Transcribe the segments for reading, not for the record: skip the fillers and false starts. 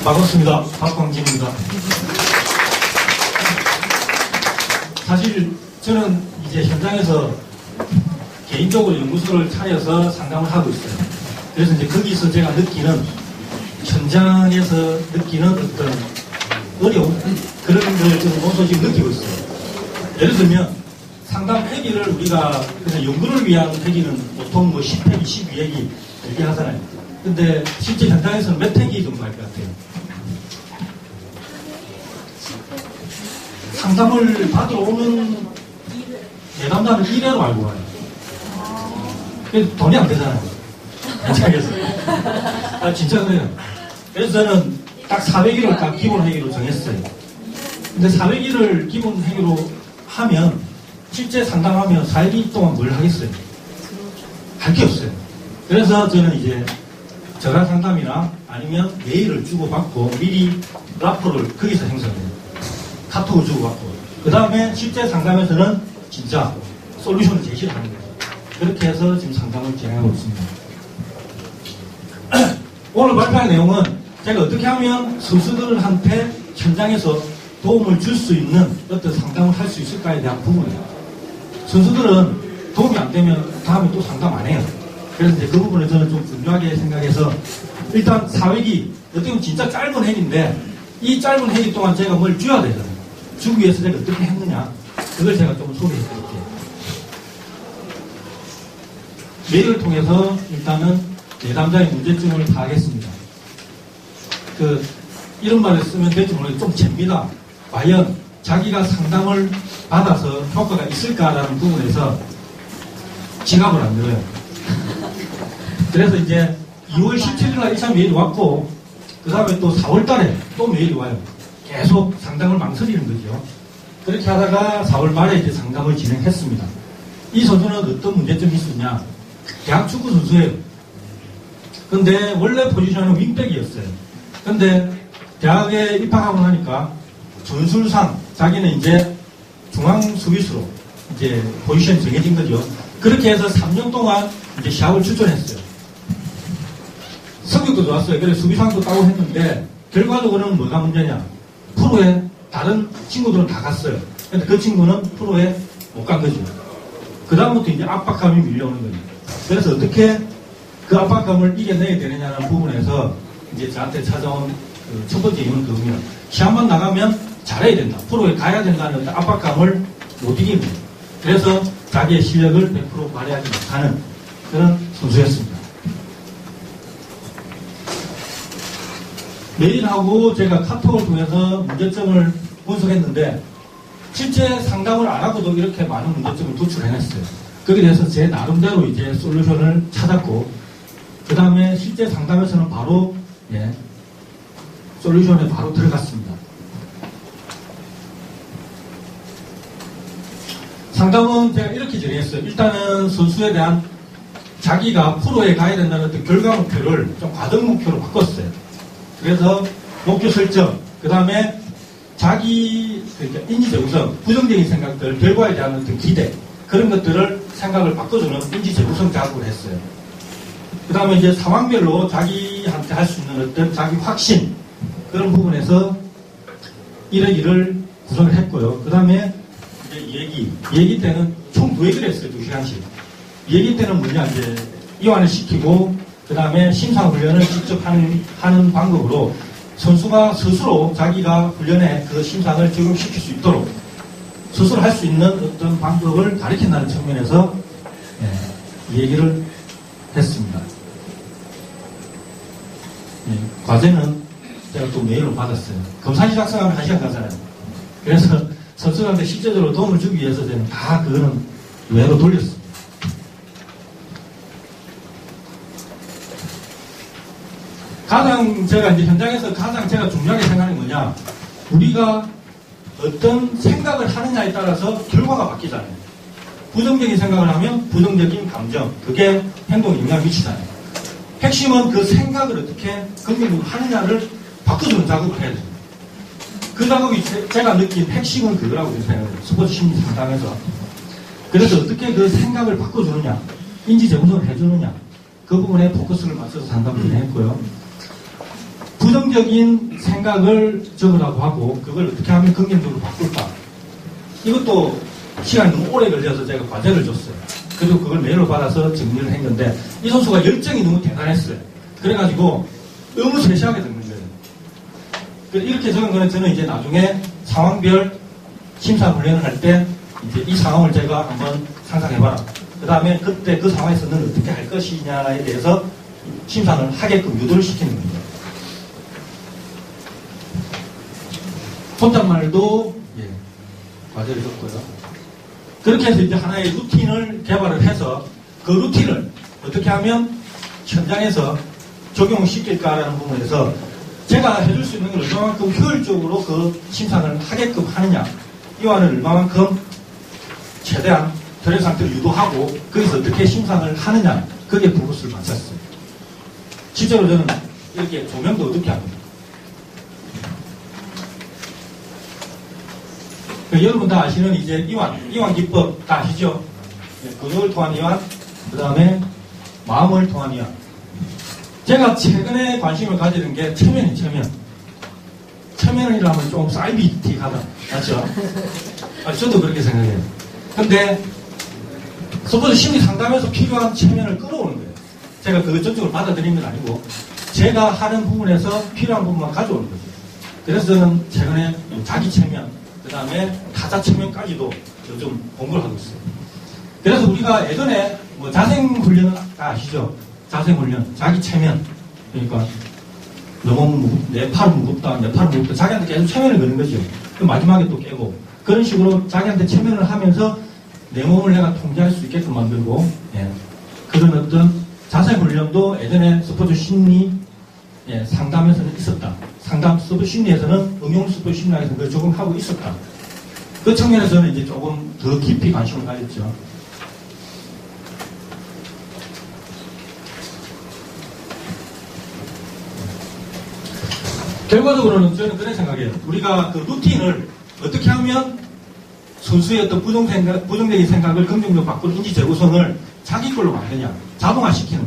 반갑습니다. 박광진입니다. 사실 저는 이제 현장에서 개인적으로 연구소를 차려서 상담을 하고 있어요. 그래서 이제 거기서 제가 느끼는, 현장에서 느끼는 어떤 어려움, 그런 걸 저는 몸소 지금 느끼고 있어요. 예를 들면 상담 회기를 우리가 그래서 연구를 위한 회기는 보통 뭐 10회기, 12회기 이렇게 하잖아요. 근데 실제 현장에서는 몇 회기 정도 할 것 같아요. 상담을 받으러 오는 내담자는 1회로 알고 와요. 그래서 돈이 안 되잖아요. 현장에서. 진짜 그래요. 그래서 저는 딱 4회기를 딱 기본 회기로 정했어요. 근데 4회기를 기본 회기로 하면 실제 상담하면 4회기 동안 뭘 하겠어요? 할 게 없어요. 그래서 저는 이제 전화 상담이나 아니면 메일을 주고받고 미리 라포를 거기서 형성해요. 카톡을 주고받고. 그 다음에 실제 상담에서는 진짜 솔루션을 제시를 하는 거죠. 그렇게 해서 지금 상담을 진행하고 있습니다. 오늘 발표할 내용은 제가 어떻게 하면 선수들한테 현장에서 도움을 줄 수 있는 어떤 상담을 할 수 있을까에 대한 부분이에요. 선수들은 도움이 안 되면 다음에 또 상담 안 해요. 그래서 이제 그 부분을 저는 좀 중요하게 생각해서 일단 4회기, 어떻게 보면 진짜 짧은 회기인데 이 짧은 회기 동안 제가 뭘 줘야 되잖아요. 주기 위해서 제가 어떻게 했느냐, 그걸 제가 좀 소개해 드릴게요. 메일을 통해서 일단은 내담자의 문제점을 파악했습니다. 이런 말을 쓰면 될지 모르겠는데 좀 잽니다. 과연 자기가 상담을 받아서 효과가 있을까라는 부분에서 지갑을 안 들어요. 그래서 이제 2월 17일날 1차 메일이 왔고, 그 다음에 또 4월 달에 또 메일이 와요. 계속 상담을 망설이는 거죠. 그렇게 하다가 4월 말에 이제 상담을 진행했습니다. 이 선수는 어떤 문제점이 있었냐? 대학 축구 선수예요. 근데 원래 포지션은 윙백이었어요. 근데 대학에 입학하고 나니까 전술상 자기는 이제 중앙 수비수로 이제 포지션이 정해진 거죠. 그렇게 해서 3년 동안 이제 시합을 출전했어요. 성적도 좋았어요. 그래서 수비상도 따고 했는데 결과적으로는 뭐가 문제냐? 프로에 다른 친구들은 다 갔어요. 근데 그 친구는 프로에 못 간 거죠. 그 다음부터 이제 압박감이 밀려오는 거예요. 그래서 어떻게 그 압박감을 이겨내야 되느냐는 부분에서 이제 저한테 찾아온 첫 번째 이유는 그겁니다. 시합만 나가면 잘해야 된다. 프로에 가야 된다는 압박감을 못 이기는 거예요. 그래서 자기의 실력을 100% 발휘하지 못하는 그런 선수였습니다. 메일하고 제가 카톡을 통해서 문제점을 분석했는데 실제 상담을 안 하고도 이렇게 많은 문제점을 도출해냈어요. 거기에 대해서 제 나름대로 이제 솔루션을 찾았고, 그 다음에 실제 상담에서는 바로 솔루션에 바로 들어갔습니다. 상담은 제가 이렇게 진행했어요. 일단은 선수에 대한 자기가 프로에 가야 된다는 어떤 결과 목표를 좀 과정 목표로 바꿨어요. 그래서 목표 설정, 그 다음에 자기 인지재구성, 부정적인 생각들, 결과에 대한 어떤 기대, 그런 것들을 생각을 바꿔주는 인지재구성 작업을 했어요. 그 다음에 이제 상황별로 자기한테 할 수 있는 어떤 자기 확신, 그런 부분에서 이를 구성을 했고요. 그 다음에 이제 얘기 때는 총 2얘기를 했어요. 2시간씩. 얘기 때는 뭐냐, 이제 이완을 시키고, 그 다음에 심사훈련을 직접 하는 방법으로 선수가 스스로 자기가 훈련에 그 심상을 적용시킬 수 있도록 스스로 할 수 있는 어떤 방법을 가르친다는 측면에서 얘기를 했습니다. 과제는 제가 또 메일로 받았어요. 검사지 작성하면 1시간 가잖아요. 그래서 선수들한테 실제적으로 도움을 주기 위해서 저는 다 그거는 외로 돌렸습니다. 가장 제가 이제 현장에서 가장 제가 중요하게 생각하는 뭐냐, 우리가 어떤 생각을 하느냐에 따라서 결과가 바뀌잖아요. 부정적인 생각을 하면 부정적인 감정, 그게 행동에 영향을 미치잖아요. 핵심은 그 생각을 어떻게 긍정적으로 하느냐를 바꿔주는 작업을 해야 돼요. 그 작업이 제가 느낀 핵심은 그거라고 생각해요. 스포츠 심리 상담에서. 그래서 어떻게 그 생각을 바꿔주느냐, 인지 재구성을 해주느냐, 그 부분에 포커스를 맞춰서 상담을 진행했고요. 부정적인 생각을 적으라고 하고 그걸 어떻게 하면 긍정적으로 바꿀까. 이것도 시간이 너무 오래 걸려서 제가 과제를 줬어요. 그리고 그걸 메일로 받아서 정리를 했는데 이 선수가 열정이 너무 대단했어요. 그래가지고 너무 세세하게 적는 거예요. 이렇게 적은 거는 저는 이제 나중에 상황별 심사 훈련을 할 때 이제 이 상황을 제가 한번 상상해봐라. 그 다음에 그때 그 상황에서 너는 어떻게 할 것이냐에 대해서 심사를 하게끔 유도를 시키는 겁니다. 혼잣말도 과제를 줬고요. 그렇게 해서 이제 하나의 루틴을 개발을 해서 그 루틴을 어떻게 하면 현장에서 적용시킬까라는 부분에서 제가 해줄 수 있는 걸 얼마만큼 효율적으로 그 심사를 하게끔 하느냐, 이와는 얼마만큼 최대한 트레이닝 상태를 유도하고 거기서 어떻게 심사를 하느냐, 그게 포커스를 맞췄어요. 실제로 저는 이렇게 조명도 어떻게 합니다. 여러분 다 아시는 이제 이완 기법 다 아시죠? 근육을 통한 이완, 그 다음에 마음을 통한 이완. 제가 최근에 관심을 가지는 게 체면이 체면. 체면이라면 좀 사이비틱하다. 맞죠? 저도 그렇게 생각해요. 근데 서포트 심리 상담에서 필요한 체면을 끌어오는 거예요. 제가 그걸 전적으로 받아들이는 건 아니고 제가 하는 부분에서 필요한 부분만 가져오는 거죠. 그래서 저는 최근에 자기 체면, 그 다음에 타자 체면까지도 요즘 공부를 하고 있어요. 그래서 우리가 예전에 뭐 자생훈련은 다 아시죠? 자생훈련, 자기 체면. 그러니까 너무 내 팔은 무겁다, 내 팔은 무겁다. 자기한테 계속 체면을 거는 거죠. 그 마지막에 또 깨고. 그런 식으로 자기한테 체면을 하면서 내 몸을 내가 통제할 수 있게끔 만들고, 그런 어떤 자생훈련도 예전에 스포츠 심리 상담에서는 있었다. 상담 스포츠 심리에서는 응용 스포츠 심리학에서 그걸 적용하고 있었다. 그 측면에서는 이제 조금 더 깊이 관심을 가졌죠. 결과적으로는 저는 그런 생각이에요. 우리가 그 루틴을 어떻게 하면 선수의 어떤 부정적인 생각을 긍정적으로 바꾸는 인지 재구성을 자기 걸로 만드냐, 자동화시키느냐.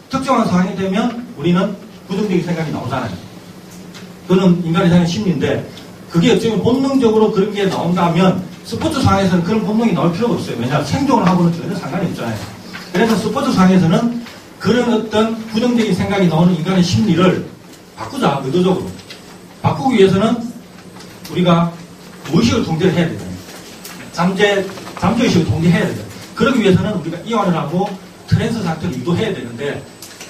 특정한 상황이 되면 우리는 부정적인 생각이 나오잖아요. 그거는 인간의 당연한 심리인데 그게 어쩌면 본능적으로 그런 게 나온다면 스포츠 상황에서는 그런 본능이 나올 필요가 없어요. 왜냐하면 생존을 하고는 전혀 상관이 없잖아요. 그래서 스포츠 상황에서는 그런 어떤 부정적인 생각이 나오는 인간의 심리를 바꾸자, 의도적으로. 바꾸기 위해서는 우리가 무의식을 통제를 해야 되잖아요. 잠재의식을 통제해야 되잖아요. 그러기 위해서는 우리가 이완을 하고 트랜스 상태를 유도해야 되는데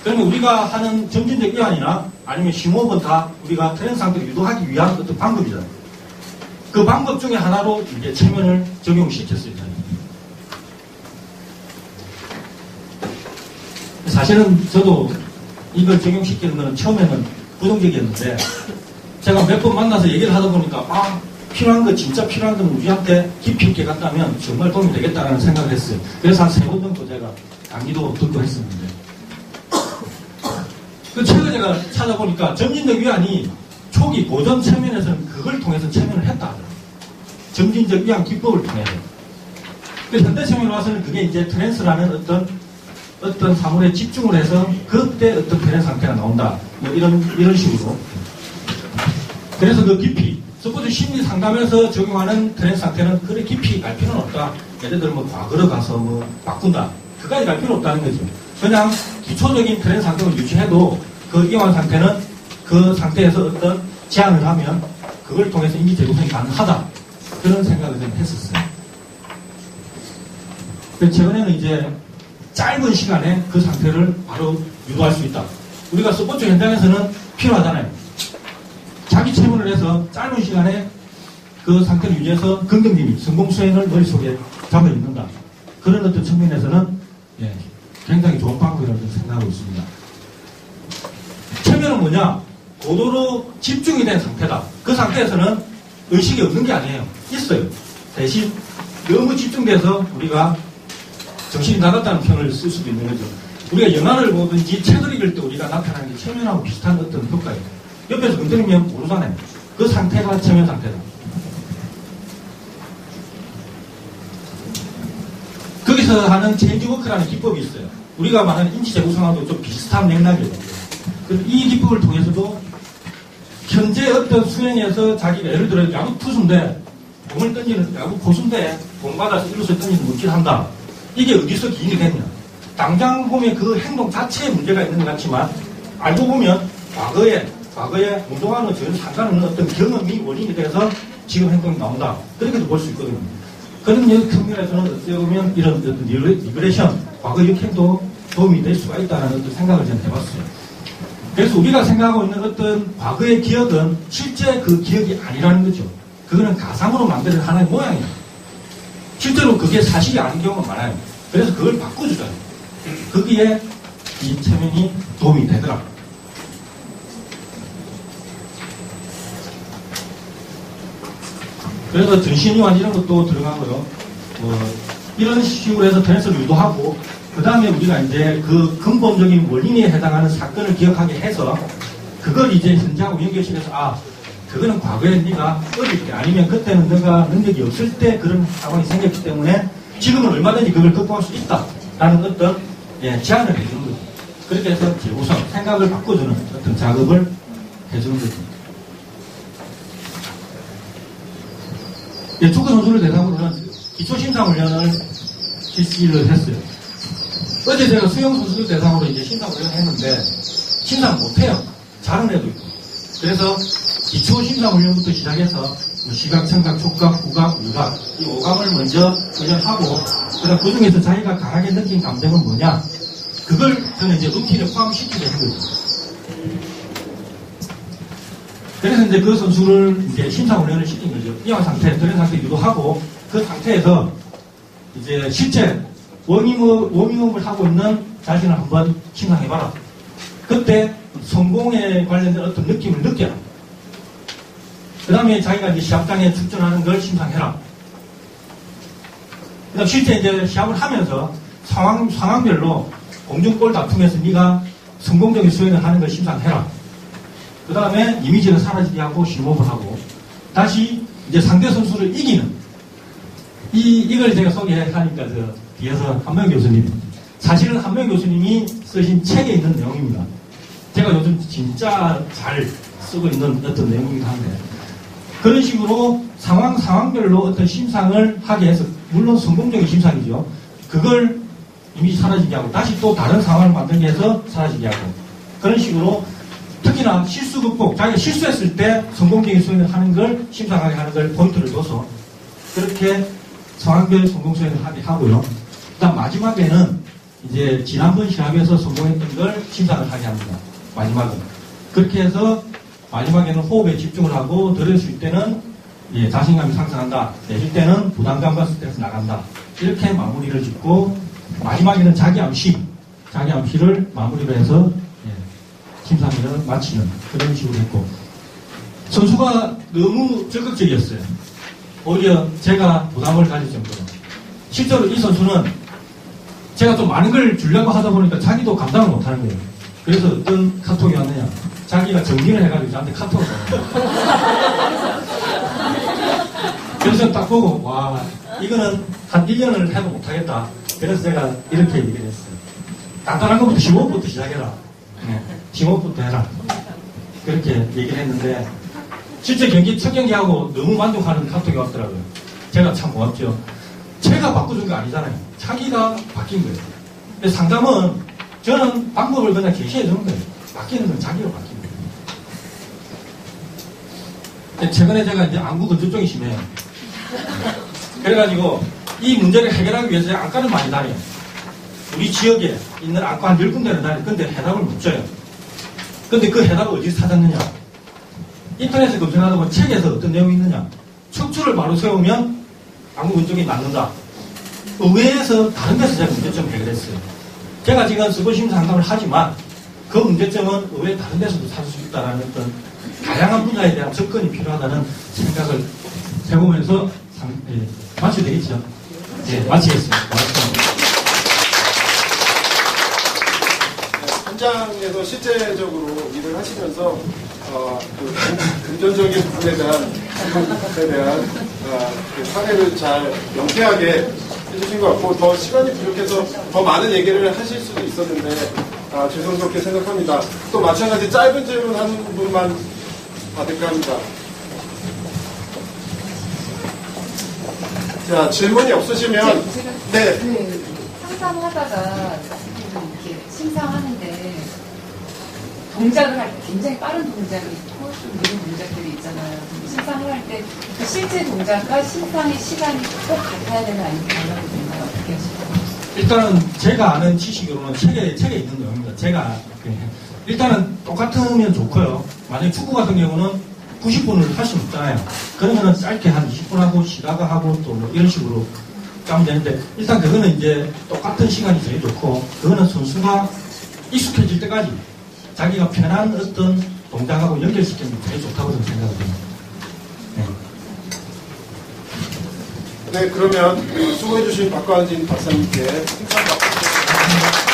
그러면 우리가 하는 점진적 이완이나 아니면 심호흡은 다 우리가 트랜스 상태를 유도하기 위한 어떤 방법이잖아요. 그 방법 중에 하나로 이제 체면을 적용시켰어요. 사실은 저도 이걸 적용시키는 건 처음에는 부정적이었는데 제가 몇 번 만나서 얘기를 하다 보니까 필요한 거 진짜 필요한 건 우리한테 깊이 있게 갔다면 정말 도움이 되겠다라는 생각을 했어요. 그래서 한 3번 정도 제가 강의도 듣고 했었는데 그 최근에 제가 찾아보니까 점진적 위안이 초기 고전 체면에서는 그걸 통해서 체면을 했다 하더라고요. 점진적 위안 기법을 통해서. 그 현대 체면에 와서는 그게 이제 트랜스라는 어떤 사물에 집중을 해서 그때 어떤 트랜스 상태가 나온다. 뭐 이런 식으로. 그래서 그 깊이, 스포츠 심리 상담에서 적용하는 트랜스 상태는 그래 깊이 갈 필요는 없다. 예를 들어 뭐 과거로 가서 뭐 바꾼다. 그까지 갈 필요 없다는 거죠. 그냥 기초적인 트랜스 상태를 유지해도 그 이완 상태는 그 상태에서 어떤 제한을 하면 그걸 통해서 인지 재구성이 가능하다. 그런 생각을 좀 했었어요. 최근에는 이제 짧은 시간에 그 상태를 바로 유도할 수 있다. 우리가 스포츠 현장에서는 필요하잖아요. 자기 체면을 해서 짧은 시간에 그 상태를 유지해서 긍정적인 성공 수행을 머릿속에 잡아있는다. 그런 어떤 측면에서는 굉장히 좋은 방법이라고 생각하고 있습니다. 체면은 뭐냐? 고도로 집중이 된 상태다. 그 상태에서는 의식이 없는 게 아니에요. 있어요. 대신 너무 집중돼서 우리가 정신이 나갔다는 표현을 쓸 수도 있는 거죠. 우리가 영화를 보든지 책을 읽을 때 우리가 나타나는 게 체면하고 비슷한 어떤 효과예요. 옆에서 건드리면 모르잖아요. 그 상태가 체면 상태다. 거기서 하는 체인지워크라는 기법이 있어요. 우리가 말하는 인지 재구성하고 좀 비슷한 맥락이에요. 이 기법을 통해서도 현재 어떤 수행에서 자기가 예를 들어 야구 투수인데 공을 던지는 야구 고수인데 공 받아서 일루수에 던지는 묻기를 한다. 이게 어디서 기인이 됐냐. 당장 보면 그 행동 자체에 문제가 있는 것 같지만 알고 보면 과거에 운동하는 전혀 상관없는 어떤 경험이 원인이 돼서 지금 행동이 나온다. 그렇게도 볼 수 있거든요. 그런 측면에서는 어떻게 보면 이런 어떤 리그레션, 과거 역행도 도움이 될 수가 있다는 어떤 생각을 저는 해봤어요. 그래서 우리가 생각하고 있는 어떤 과거의 기억은 실제 그 기억이 아니라는 거죠. 그거는 가상으로 만드는 하나의 모양이에요. 실제로 그게 사실이 아닌 경우가 많아요. 그래서 그걸 바꿔주잖아요. 거기에 이 체면이 도움이 되더라. 그래서 전신이완 이런 것도 들어가고요. 이런 식으로 해서 트랜스를 유도하고, 그 다음에 우리가 이제 그 근본적인 원인에 해당하는 사건을 기억하게 해서, 그걸 이제 현재하고 연결시켜서, 그거는 과거에 네가 어릴 때, 아니면 그때는 너가 능력이 없을 때 그런 상황이 생겼기 때문에, 지금은 얼마든지 그걸 극복할 수 있다. 라는 어떤, 제안을 해주는 거죠. 그렇게 해서 재구성, 생각을 바꿔주는 어떤 작업을 해주는 거죠. 축구 선수를 대상으로는 기초심사훈련을 실시를 했어요. 어제 제가 수영 선수들 대상으로 이제 심사훈련을 했는데, 심사를 못해요. 잘은 해도 있고. 그래서 기초심사훈련부터 시작해서 시각, 청각, 촉각, 후각,味覚, 이 5감을 먼저 훈련하고, 그다음 그 중에서 자기가 강하게 느낀 감정은 뭐냐? 그걸 저는 이제 루틴에 포함시키게 한 거죠. 그래서 이제 그 선수를 이제 심사훈련을 시킨 거죠. 이완 상태, 그런 상태 유도하고, 그 상태에서 이제 실제 워밍업을 하고 있는 자신을 한번 심상해봐라. 그때 성공에 관련된 어떤 느낌을 느껴라. 그 다음에 자기가 이제 시합장에 출전하는 걸 심상해라. 그 다음 실제 이제 시합을 하면서 상황별로 공중볼 다툼에서 네가 성공적인 수행을 하는 걸 심상해라. 그 다음에 이미지를 사라지게 하고 심호흡을 하고, 다시 이제 상대 선수를 이기는, 이걸 제가 소개하니까 뒤에서 한명 교수님, 사실은 한명 교수님이 쓰신 책에 있는 내용입니다. 제가 요즘 진짜 잘 쓰고 있는 어떤 내용이긴 한데, 그런 식으로 상황별로 어떤 심상을 하게 해서, 물론 성공적인 심상이죠. 그걸 이미지 사라지게 하고, 다시 또 다른 상황을 만들게 해서 사라지게 하고, 그런 식으로 특히나 실수 극복, 자기가 실수했을 때 성공적인 수행을 하는 걸 심상하게 하는 걸 포인트를 둬서 그렇게 상황별 성공 수행을 하게 하고요. 그 다음 마지막에는 이제 지난번 시합에서 성공했던 걸 심상을 하게 합니다. 마지막은. 그렇게 해서 마지막에는 호흡에 집중을 하고, 들어줄 때는 자신감이 상승한다. 내쉴 때는 부담감과 스트레스 나간다. 이렇게 마무리를 짓고, 마지막에는 자기 암시를 마무리로 해서 심사위원을 마치는 그런 식으로 했고, 선수가 너무 적극적이었어요. 오히려 제가 부담을 가질 정도로. 실제로 이 선수는 제가 좀 많은 걸 주려고 하다 보니까 자기도 감당을 못하는 거예요. 그래서 어떤 카톡이 왔느냐, 자기가 정리를 해가지고 저한테 카톡을 보내요. 그래서 딱 보고, 와, 이거는 한 1년을 해도 못하겠다. 그래서 제가 이렇게 얘기를 했어요. 간단한 것부터 심호흡부터 시작해라. 심호흡부터 해라. 그렇게 얘기를 했는데, 실제 첫 경기하고 너무 만족하는 카톡이 왔더라고요. 제가 참 고맙죠. 제가 바꿔준 게 아니잖아요. 자기가 바뀐 거예요. 근데 상담은 저는 방법을 그냥 제시해 주는 거예요. 바뀌는 건 자기가 바뀌는 거예요. 최근에 제가 이제 안구 건조증이 심해요. 그래가지고 이 문제를 해결하기 위해서 안과를 많이 다녀요. 우리 지역에 있는 안과 한 10군데를 다녀요. 근데 해답을 못 줘요. 근데 그 해답을 어디서 찾았느냐? 인터넷에 검색하다 보면 책에서 어떤 내용이 있느냐? 척추를 바로 세우면 안구 건조증이 낫는다. 의외에서 다른 데서 제가 문제점을 해결했어요. 제가 지금 스포심사 상담을 하지만 그 문제점은 의외 다른 데서도 찾을 수 있다는 어떤 다양한 분야에 대한 접근이 필요하다는 생각을 해보면서 마쳐도 되겠죠? 네, 마치겠습니다. 고맙습니다. 현장에서 실제적으로 일을 하시면서 금전적인 부분에 대한 그 사례를 잘 명쾌하게 해주신 것 같고, 더 시간이 부족해서 더 많은 얘기를 하실 수도 있었는데 죄송스럽게 생각합니다. 또 마찬가지 짧은 질문 한 분만 받을까 합니다. 자, 질문이 없으시면, 네. 상상하다가 이렇게 심사하는데 동작을 할 때 굉장히 빠른 동작이 있고 좀 느린 동작들이 있잖아요. 심상을 할 때 그 실제 동작과 심상의 시간이 꼭 같아야 되는 아니면 달라도 되나요? 어떻게 하실까요? 일단은 제가 아는 지식으로는 책에 있는 내용입니다. 제가 일단은 똑같으면 좋고요. 만약에 축구 같은 경우는 90분을 할 수는 없잖아요. 그러면은 짧게 한 20분 하고 쉬다가 하고 또 뭐 이런 식으로 짜면 되는데 일단 그거는 이제 똑같은 시간이 제일 좋고 그거는 선수가 익숙해질 때까지 자기가 편한 어떤 동작하고 연결시키는 게 제일 좋다고 저는 생각을 해요. 네, 그러면 수고해주신 박광진 박사님께 칭찬 받겠습니다.